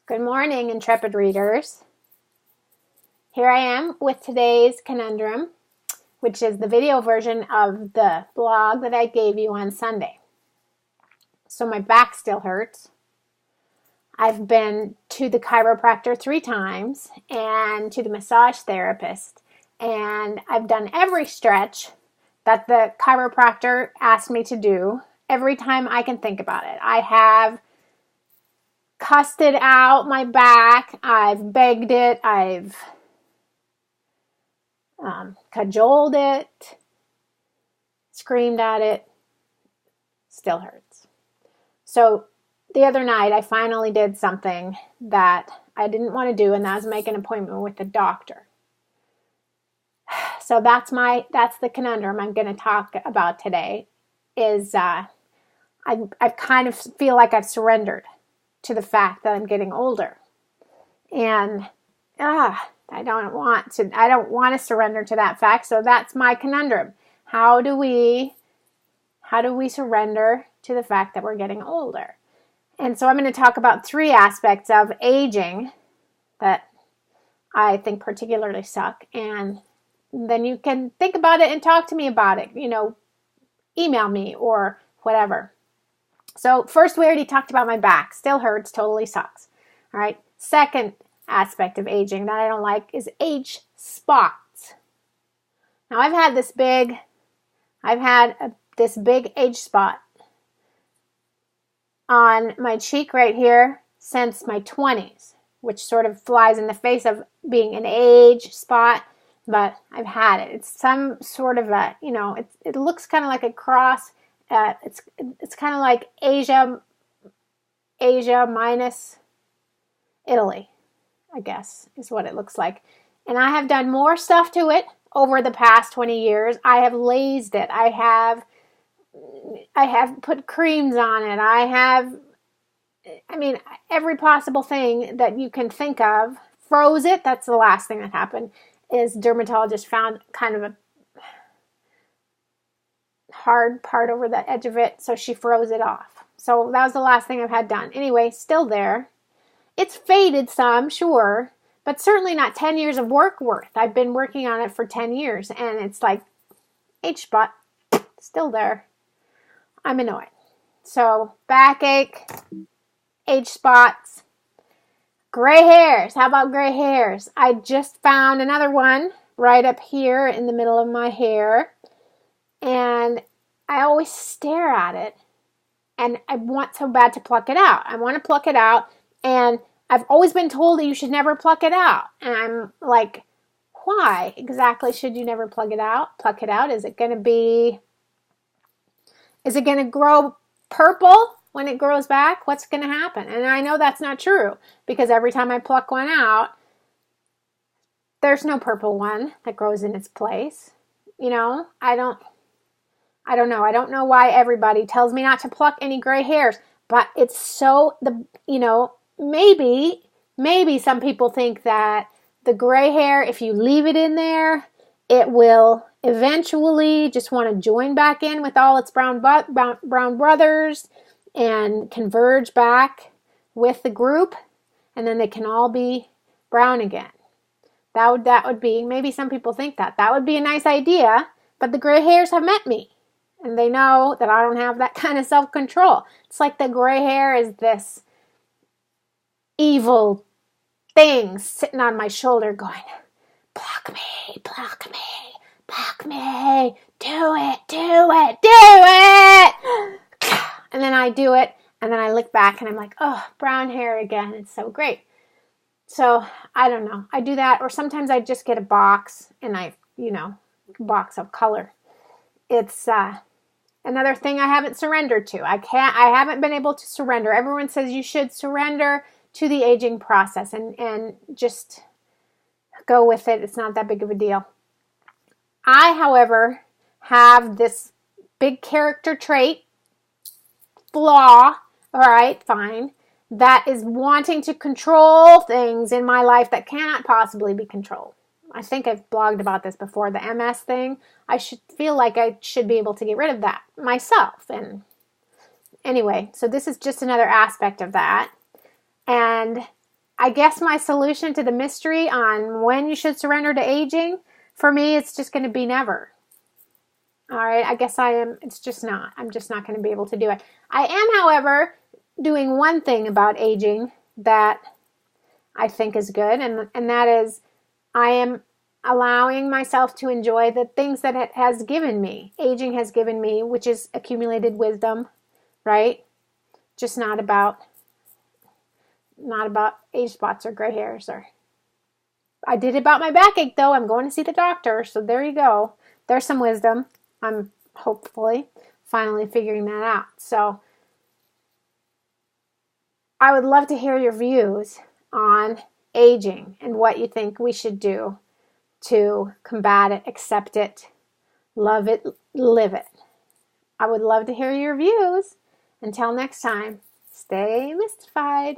Good morning, intrepid readers. Here I am with today's conundrum, which is the video version of the blog that I gave you on Sunday. So my back still hurts. I've been to the chiropractor 3 times and to the massage therapist, and I've done every stretch that the chiropractor asked me to do every time I can think about it. I have cussed it out my back. I've begged it. I've cajoled it, screamed at it. Still hurts. So the other night I finally did something that I didn't want to do, and that was make an appointment with the doctor. So that's the conundrum I'm going to talk about today. Is I kind of feel like I've surrendered to the fact that I'm getting older, and I don't want to surrender to that fact. So that's my conundrum. How do we surrender to the fact that we're getting older? And so I'm going to talk about 3 aspects of aging that I think particularly suck, and then you can think about it and talk to me about it. Email me or whatever. So first, we already talked about my back. Still hurts, totally sucks. All right. Second aspect of aging that I don't like is age spots. Now I've had this big age spot on my cheek right here since my 20s, which sort of flies in the face of being an age spot, but I've had it. It's some sort of it looks kind of like a cross. It's kind of like Asia minus Italy, I guess, is what it looks like. And I have done more stuff to it over the past 20 years. I have lased it. I have put creams on it. Every possible thing that you can think of. Froze it. That's the last thing that happened, is dermatologist found kind of a hard part over the edge of it, so she froze it off. So that was the last thing I've had done. Anyway, still there. It's faded some, sure, but certainly not 10 years of work worth. I've been working on it for 10 years, and it's like age spot, still there. I'm annoyed. So backache, age spots, gray hairs. How about gray hairs? I just found another one right up here in the middle of my hair, and I always stare at it, and I want so bad to pluck it out. I want to pluck it out, and I've always been told that you should never pluck it out. And I'm like, why exactly should you never pluck it out? Is it going to grow purple when it grows back? What's going to happen? And I know that's not true, because every time I pluck one out, there's no purple one that grows in its place. I don't know. I don't know why everybody tells me not to pluck any gray hairs, but it's so maybe some people think that the gray hair, if you leave it in there, it will eventually just want to join back in with all its brown brothers and converge back with the group, and then they can all be brown again. That would be, maybe some people think that would be a nice idea, but the gray hairs have met me, and they know that I don't have that kind of self-control. It's like the gray hair is this evil thing sitting on my shoulder going, pluck me, pluck me, pluck me, do it. And then I do it, and then I look back and I'm like, oh, brown hair again. It's so great. So I don't know. I do that, or sometimes I just get a box and box of color. It's another thing I haven't surrendered to. I haven't been able to surrender. Everyone says you should surrender to the aging process and just go with it. It's not that big of a deal. I, however, have this big character trait, flaw, all right, fine, that is wanting to control things in my life that cannot possibly be controlled. I think I've blogged about this before, the MS thing. I should feel like I should be able to get rid of that myself. And anyway, so this is just another aspect of that. And I guess my solution to the mystery on when you should surrender to aging, for me, it's just going to be never. All right, I guess it's just not. I'm just not going to be able to do it. I am, however, doing one thing about aging that I think is good, and that is I am allowing myself to enjoy the things that it has given me. Aging has given me, which is accumulated wisdom, right? Just not about age spots or gray hairs. Or I did about my backache, though. I'm going to see the doctor, so there you go. There's some wisdom. I'm hopefully finally figuring that out. So I would love to hear your views on aging and what you think we should do to combat it, accept it, love it, live it. I would love to hear your views. Until next time, stay mystified.